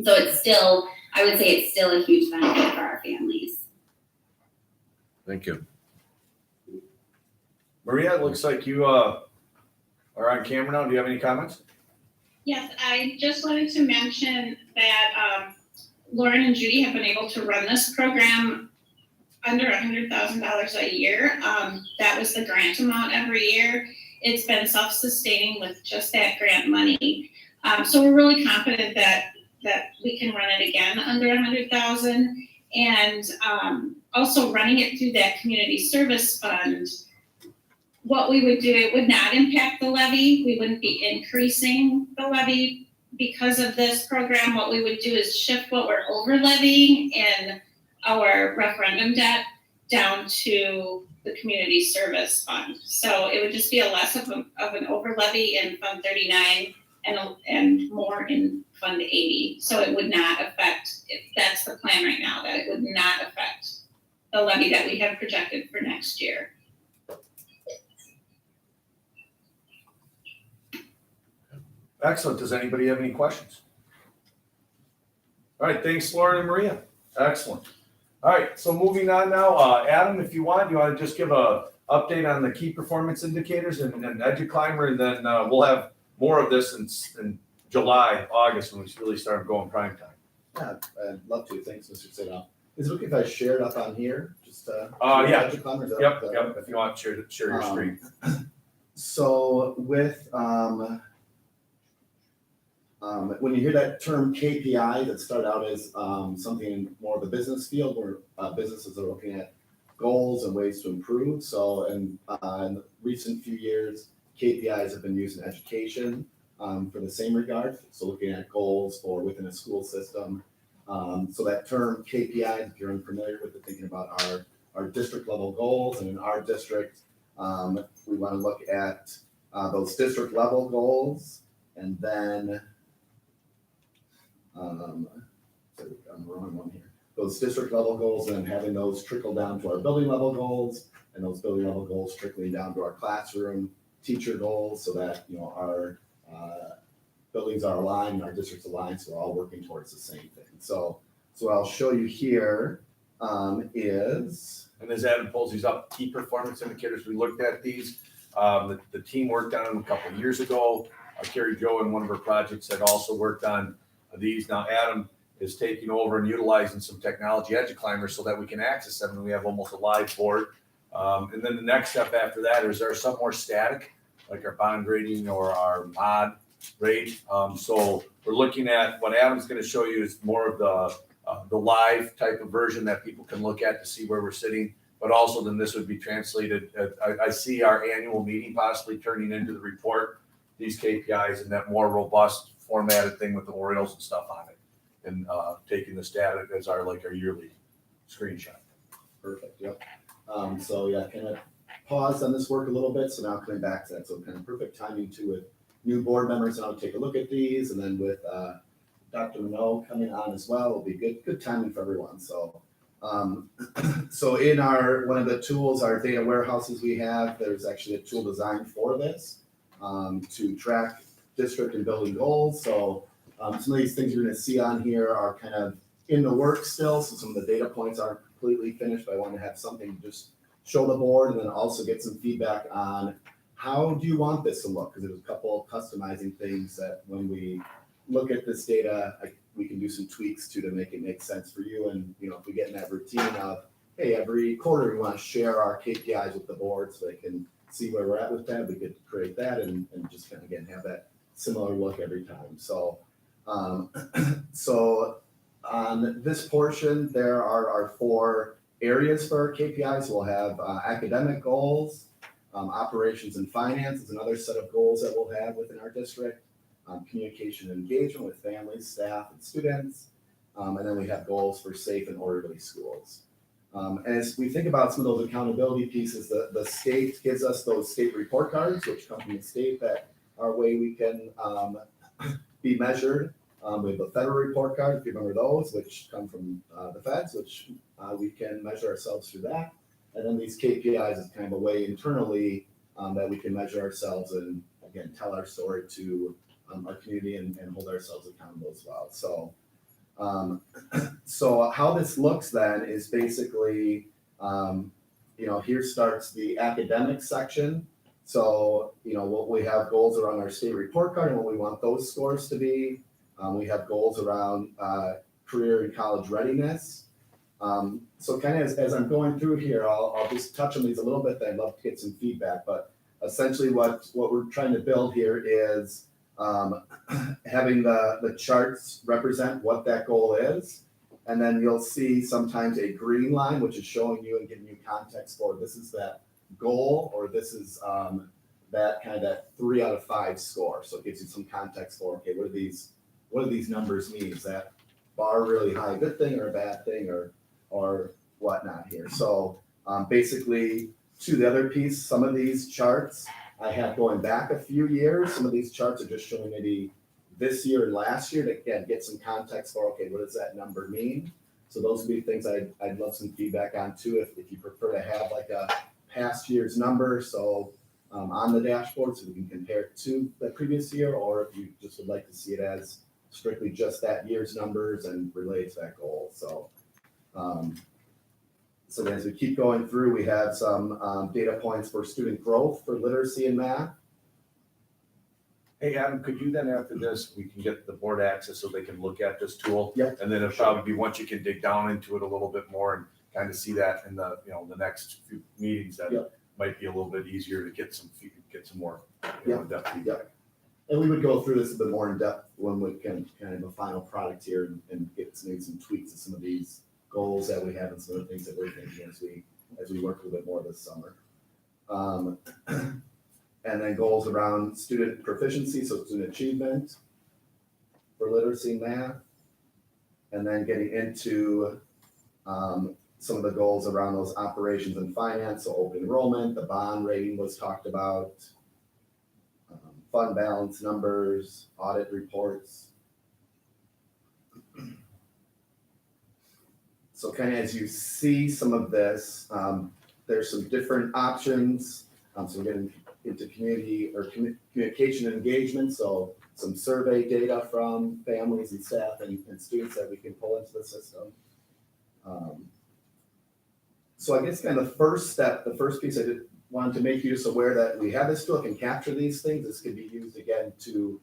So it's still, I would say it's still a huge benefit for our families. Thank you. Maria, it looks like you are on camera now. Do you have any comments? Yes, I just wanted to mention that Lauren and Judy have been able to run this program under $100,000 a year. That was the grant amount every year. It's been self-sustaining with just that grant money. So we're really confident that we can run it again under $100,000. And also running it through that community service fund, what we would do, it would not impact the levy. We wouldn't be increasing the levy because of this program. What we would do is shift what we're over levying in our referendum debt down to the community service fund. So it would just be a less of an over levy in Fund 39 and more in Fund 80. So it would not affect, that's the plan right now, that it would not affect the levy that we have projected for next year. Excellent. Does anybody have any questions? All right. Thanks, Lauren and Maria. Excellent. All right. So moving on now, Adam, if you want to just give a update on the key performance indicators and EduClimber, and then we'll have more of this in July, August, when we really start going prime time. Yeah, I'd love to. Thanks, Mr. Sidoff. Is it okay if I share it up on here? Just yeah. EduClimber? Yep. If you want, share your screen. So with, when you hear that term KPI, that started out as something more of the business field where businesses are looking at goals and ways to improve. So in the recent few years, KPIs have been used in education for the same regard. So looking at goals for within a school system. So that term KPI, if you're unfamiliar with it, thinking about our district level goals, and in our district, we want to look at those district level goals, and then I'm the wrong one here. Those district level goals, and then having those trickle down to our building level goals, and those building level goals trickling down to our classroom teacher goals, so that our buildings are aligned, our districts aligned, so we're all working towards the same thing. So what I'll show you here is. And as Adam pulls these up, key performance indicators, we looked at these. The team worked on them a couple of years ago. Carrie Jo in one of her projects had also worked on these. Now Adam is taking over and utilizing some technology EduClimber so that we can access them, and we have almost a live board. And then the next step after that is there some more static, like our bond rating or our mod rate. So we're looking at what Adam's going to show you is more of the live type of version that people can look at to see where we're sitting, but also then this would be translated. I see our annual meeting possibly turning into the report, these KPIs, and that more robust formatted thing with the Orioles and stuff on it, and taking the static as our yearly screenshot. Perfect, yep. So yeah, kind of paused on this work a little bit, so now coming back to that. So kind of perfect timing too with new board members, and I'll take a look at these, and then with Dr. Minot coming on as well, will be good timing for everyone. So, so in one of the tools, our data warehouses we have, there's actually a tool designed for this to track district and building goals. So some of these things you're going to see on here are kind of in the works still. So some of the data points aren't completely finished, but I want to have something to just show the board, and then also get some feedback on how do you want this to look? Because there's a couple of customizing things that when we look at this data, we can do some tweaks to make it make sense for you. And if we get in that routine of, hey, every quarter we want to share our KPIs with the board so they can see where we're at with that, we could create that and just kind of again have that similar look every time. So so on this portion, there are our 4 areas for our KPIs. We'll have academic goals, operations and finance is another set of goals that we'll have within our district. Communication and engagement with families, staff, and students. And then we have goals for safe and orderly schools. As we think about some of those accountability pieces, the state gives us those state report cards, which come from the state, that are a way we can be measured. We have a federal report card, if you remember those, which come from the feds, which we can measure ourselves through that. And then these KPIs is kind of a way internally that we can measure ourselves and, again, tell our story to our community and hold ourselves accountable as well. So, so how this looks then is basically, here starts the academic section. So, what we have goals around our state report card and what we want those scores to be. We have goals around career and college readiness. So kind of as I'm going through here, I'll just touch on these a little bit. I'd love to get some feedback, but essentially what we're trying to build here is having the charts represent what that goal is. And then you'll see sometimes a green line, which is showing you and giving you context for this is that goal, or this is that kind of that 3 out of 5 score. So it gives you some context for, okay, what do these numbers mean? Is that bar really high, good thing or a bad thing or whatnot here? So basically to the other piece, some of these charts I have going back a few years. Some of these charts are just showing maybe this year and last year to again get some context for, okay, what does that number mean? So those would be things I'd love some feedback on too, if you prefer to have like a past year's number. So on the dashboard so we can compare it to the previous year, or if you just would like to see it as strictly just that year's numbers and relate to that goal. So so as we keep going through, we have some data points for student growth for literacy and math. Hey, Adam, could you then after this, we can get the board access so they can look at this tool? Yep. And then it'll probably be once you can dig down into it a little bit more and kind of see that in the, the next few meetings that might be a little bit easier to get some more, in-depth feedback. Yep. And we would go through this a bit more in depth when we can kind of a final product here and get maybe some tweaks to some of these goals that we have and some of the things that we're thinking as we work a little bit more this summer. And then goals around student proficiency, so student achievement for literacy and math. And then getting into some of the goals around those operations and finance, so open enrollment, the bond rating was talked about, fund balance numbers, audit reports. So kind of as you see some of this, there's some different options. So we're getting into community or communication and engagement. So some survey data from families and staff and students that we can pull into the system. So I guess kind of the first step, the first piece I did wanted to make you just aware that we have this tool, can capture these things. This could be used again to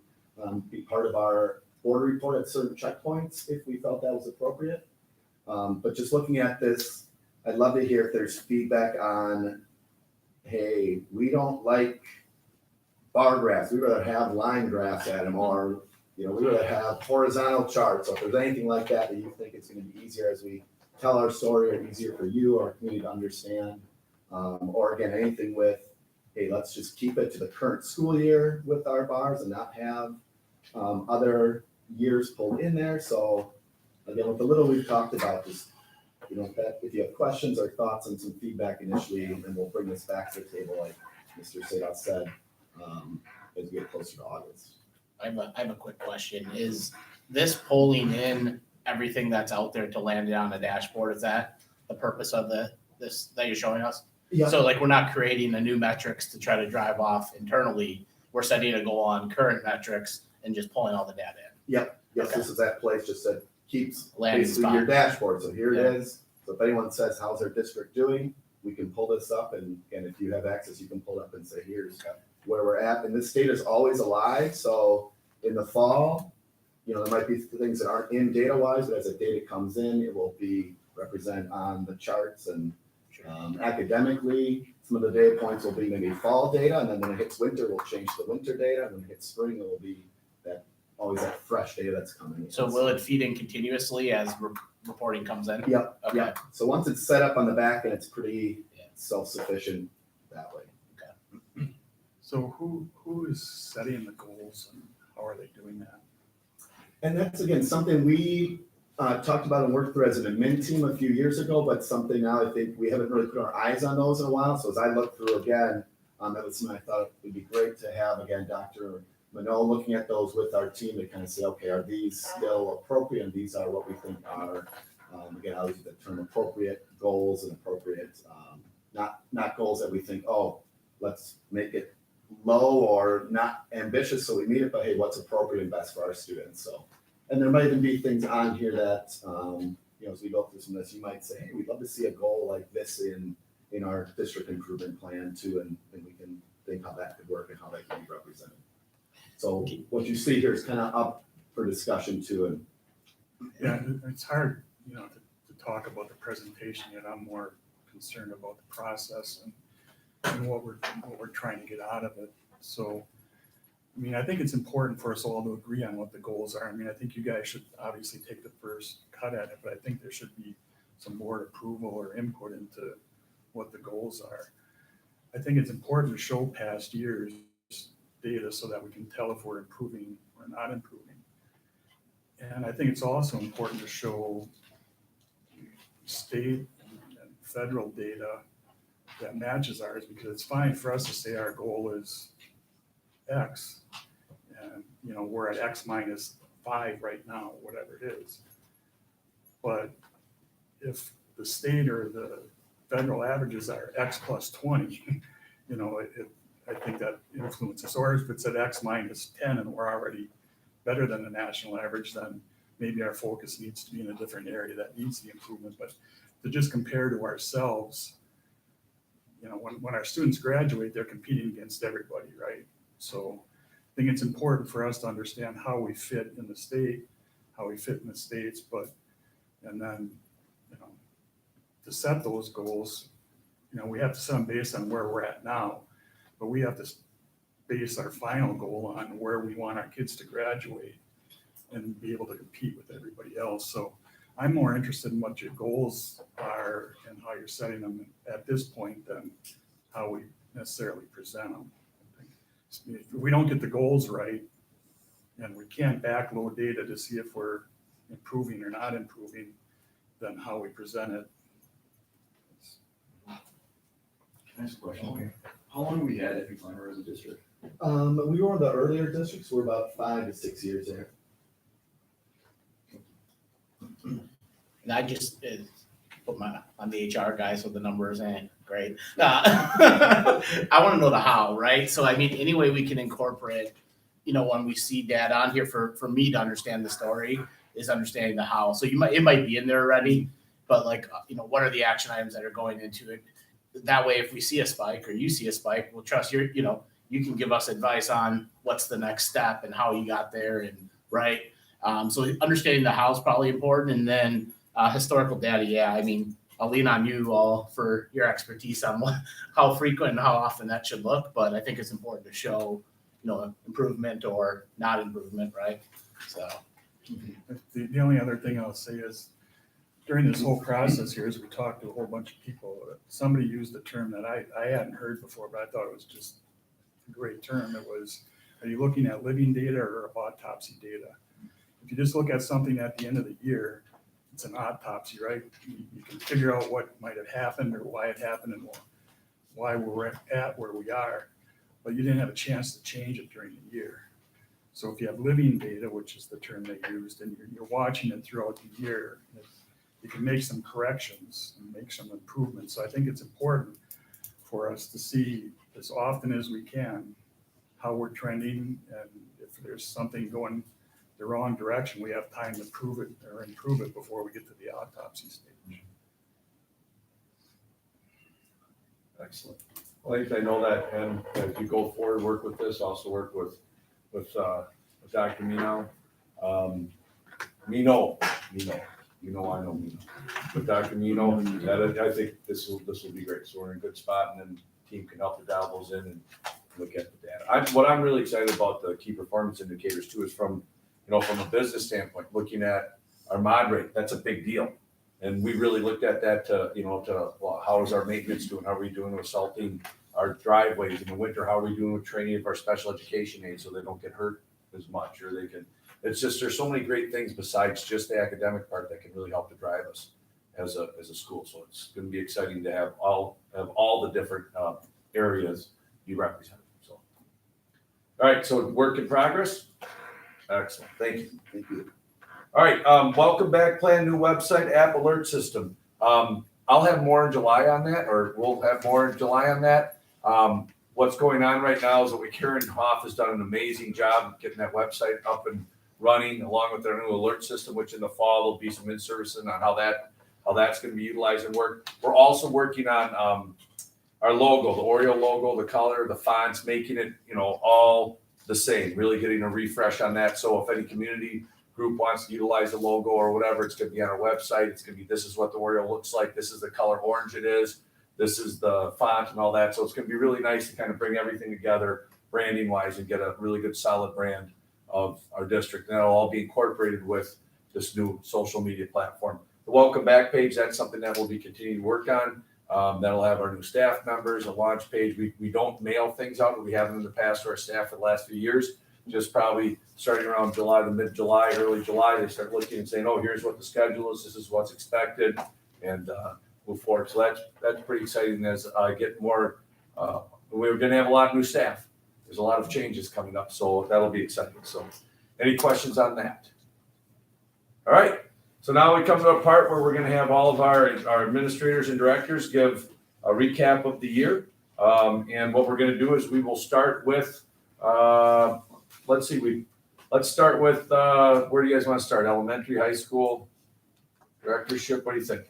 be part of our board report at certain checkpoints if we felt that was appropriate. But just looking at this, I'd love to hear if there's feedback on, hey, we don't like bar graphs. We'd rather have line graphs at them, or we'd rather have horizontal charts. So if there's anything like that that you think it's going to be easier as we tell our story, or easier for you or community to understand, or again, anything with, hey, let's just keep it to the current school year with our bars and not have other years pulled in there. So again, with the little we've talked about, just if you have questions or thoughts and some feedback initially, then we'll bring this back to the table, like Mr. Sadov said, as we get closer to August. I have a quick question. Is this pulling in everything that's out there to land it on a dashboard? Is that the purpose of this that you're showing us? Yeah. So like we're not creating a new metrics to try to drive off internally. We're setting a goal on current metrics and just pulling all the data in. Yep. Yes, Okay. this is that place just that keeps Landing basically spot. your dashboard. So here Yeah. it is. So if anyone says, how's our district doing? We can pull this up, and if you have access, you can pull it up and say, here's where we're at. And this data is always alive. So in the fall, there might be things that aren't in data wise, but as the data comes in, it will be represented on the charts. And academically, some of the data points will be maybe fall data, and then when it hits winter, we'll change the winter data. And when it hits spring, it will be always that fresh data that's coming in. So will it feed in continuously as reporting comes in? Yep. Okay. Yep. So once it's set up on the back end, it's pretty self-sufficient that way. So who is setting the goals and how are they doing that? And that's again something we talked about and worked through as an admin team a few years ago, but something now I think we haven't really put our eyes on those in a while. So as I look through again, that was something I thought would be great to have again, Dr. Minot looking at those with our team to kind of say, okay, are these still appropriate? And these are what we think are, again, I'll use the term appropriate goals and appropriate, not goals that we think, oh, let's make it low or not ambitious so we meet it, but hey, what's appropriate and best for our students? So, and there might even be things on here that, as we go through some of this, you might say, hey, we'd love to see a goal like this in our district improvement plan too, and we can think how that could work and how that can be represented. So what you see here is kind of up for discussion too. And Yeah, it's hard, to talk about the presentation, yet I'm more concerned about the process and what we're trying to get out of it. So, I think it's important for us all to agree on what the goals are. I think you guys should obviously take the first cut at it, but I think there should be some board approval or input into what the goals are. I think it's important to show past years' data so that we can tell if we're improving or not improving. And I think it's also important to show state and federal data that matches ours, because it's fine for us to say our goal is X, and we're at X minus 5 right now, whatever it is. But if the state or the federal averages are X plus 20, I think that influences. Or if it's at X minus 10 and we're already better than the national average, then maybe our focus needs to be in a different area that needs the improvement. But to just compare to ourselves, when our students graduate, they're competing against everybody, right? So I think it's important for us to understand how we fit in the state, how we fit in the states, and then, to set those goals, you know, we have to set them based on where we're at now, but we have to base our final goal on where we want our kids to graduate and be able to compete with everybody else. So I'm more interested in what your goals are and how you're setting them at this point than how we necessarily present them. If we don't get the goals right, and we can't backload data to see if we're improving or not improving, then how we present it. Can I ask a question? Okay. How long have we had Epic Climber as a district? We were one of the earlier districts, we're about 5 to 6 years there. And I just put on the HR guys with the numbers and great. I want to know the how, right? So I mean, any way we can incorporate, you know, when we see data on here for me to understand the story is understanding the how. So it might be in there already, but like, you know, what are the action items that are going into it? That way, if we see a spike or you see a spike, we'll trust you know, you can give us advice on what's the next step and how you got there and right. So understanding the how is probably important. And then historical data. Yeah. I mean, I'll lean on you all for your expertise on how frequent and how often that should look, but I think it's important to show, you know, improvement or not improvement. Right. So. The only other thing I'll say is during this whole process here, as we talked to a whole bunch of people, somebody used a term that I hadn't heard before, but I thought it was just a great term. It was, are you looking at living data or autopsy data? If you just look at something at the end of the year, it's an autopsy, right? You can figure out what might have happened or why it happened and why we're at where we are, but you didn't have a chance to change it during the year. So if you have living data, which is the term they used, and you're watching it throughout the year, you can make some corrections and make some improvements. So I think it's important for us to see as often as we can how we're trending, and if there's something going the wrong direction, we have time to prove it or improve it before we get to the autopsy stage. Excellent. Well, I know that, and as you go forward, work with this, also work with Dr. Mino. Mino. You know I know Mino. But Dr. Mino, I think this will be great. So we're in a good spot, and then the team can help to dial those in and look at the data. What I'm really excited about the key performance indicators too is from a business standpoint, looking at our mod rate. That's a big deal. And we really looked at that how is our maintenance doing? How are we doing with salting our driveways in the winter? How are we doing with training of our special education aides so they don't get hurt as much, or they can, it's just, there's so many great things besides just the academic part that can really help to drive us as a school. So it's going to be exciting to have all the different areas be represented. So, all right. So work in progress. Excellent. Thank you. Thank you. All right. Welcome back. Plan new website, app alert system. I'll have more in July on that, or we'll have more in July on that. What's going on right now is that Karen Hoff has done an amazing job getting that website up and running, along with their new alert system, which in the fall there'll be some in-service on how that's going to be utilized and work. We're also working on our logo, the Oriole logo, the color, the fonts, making it all the same. Really getting a refresh on that. So if any community group wants to utilize the logo or whatever, it's going to be on our website. It's going to be, this is what the Oriole looks like. This is the color orange it is. This is the font and all that. So it's going to be really nice to kind of bring everything together branding wise and get a really good solid brand of our district. And that'll all be incorporated with this new social media platform. The welcome back page, that's something that we'll be continuing to work on. That'll have our new staff members, a launch page. We don't mail things out, but we haven't in the past to our staff for the last few years. Just probably starting around July, the mid-July, early July, they start looking and saying, oh, here's what the schedule is. This is what's expected, and move forward. So that's pretty exciting as I get more. We're going to have a lot of new staff. There's a lot of changes coming up, so that'll be exciting. So any questions on that? All right. So now we come to a part where we're going to have all of our administrators and directors give a recap of the year. And what we're going to do is we will start with, let's start with, where do you guys want to start? Elementary, high school, directorship? What do you think?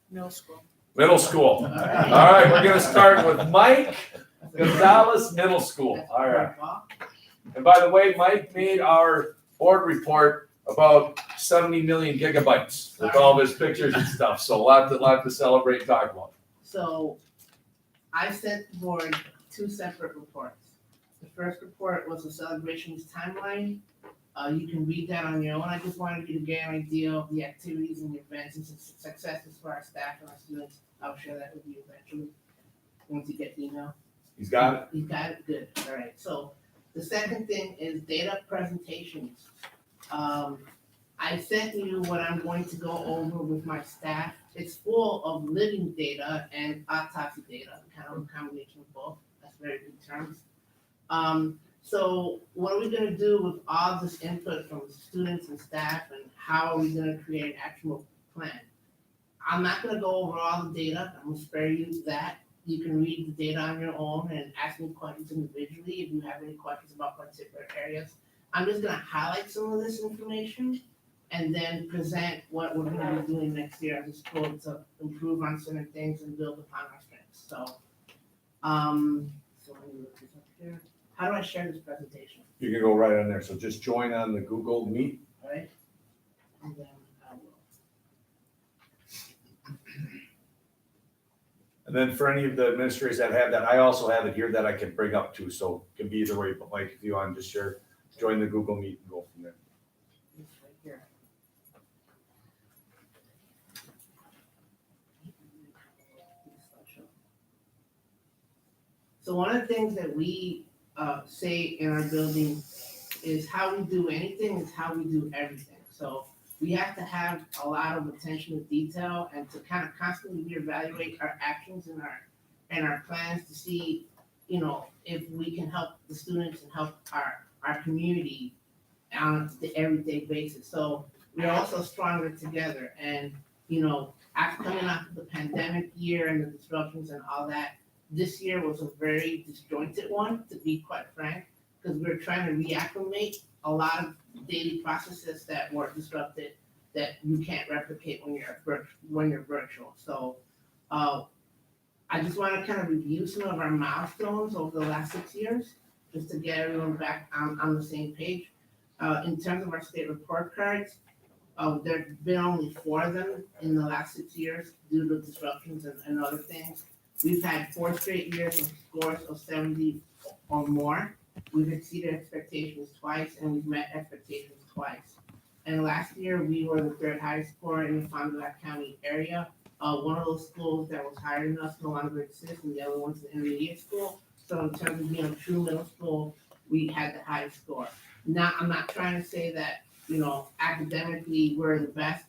Middle school. Middle school. All right, we're going to start with Mike Gonzalez Middle School. All right. And by the way, Mike made our board report about 70 million gigabytes with all of his pictures and stuff. So a lot to celebrate and talk about. So I sent the board two separate reports. The first report was the celebrations timeline. You can read that on your own. I just wanted you to get an idea of the activities and the events and successes for our staff and our students. I'll share that with you eventually, once you get the email. He's got it. You got it, good, all right. So the second thing is data presentations. I sent you what I'm going to go over with my staff. It's full of living data and autopsy data, kind of a combination of both. That's very good terms. So what are we gonna do with all this input from students and staff, and how are we gonna create an actual plan? I'm not gonna go over all the data, I'm gonna spare you that. You can read the data on your own and ask me questions individually if you have any questions about particular areas. I'm just gonna highlight some of this information and then present what we're gonna be doing next year as a school to improve on certain things and build upon our strengths, so. So let me look this up here. How do I share this presentation? You can go right on there. So just join on the Google Meet. All right? And then I will. And then for any of the administrators that have that, I also have it here that I can bring up too. So it can be either way, but Mike, if you want to just share, join the Google Meet and go from there. It's right here. So one of the things that we say in our building is how we do anything is how we do everything. So we have to have a lot of attention to detail and to kind of constantly reevaluate our actions and our plans to see, you know, if we can help the students and help our community on the everyday basis. So we're also stronger together. And, you know, after coming out of the pandemic year and the disruptions and all that, this year was a very disjointed one, to be quite frank, because we're trying to reacclimate a lot of daily processes that were disrupted that you can't replicate when you're virtual. So I just want to kind of review some of our milestones over the last 6 years, just to get everyone back on the same page. In terms of our state report cards, there's been only 4 of them in the last 6 years due to disruptions and other things. We've had 4 straight years of scores of 70 or more. We've exceeded expectations twice, and we've met expectations twice. And last year, we were the 3rd highest score in the Fond du Lac County area. One of those schools that was higher than us no longer exists, and the other one's the intermediate school. So in terms of being a true middle school, we had the highest score. Now, I'm not trying to say that, you know, academically we're the best,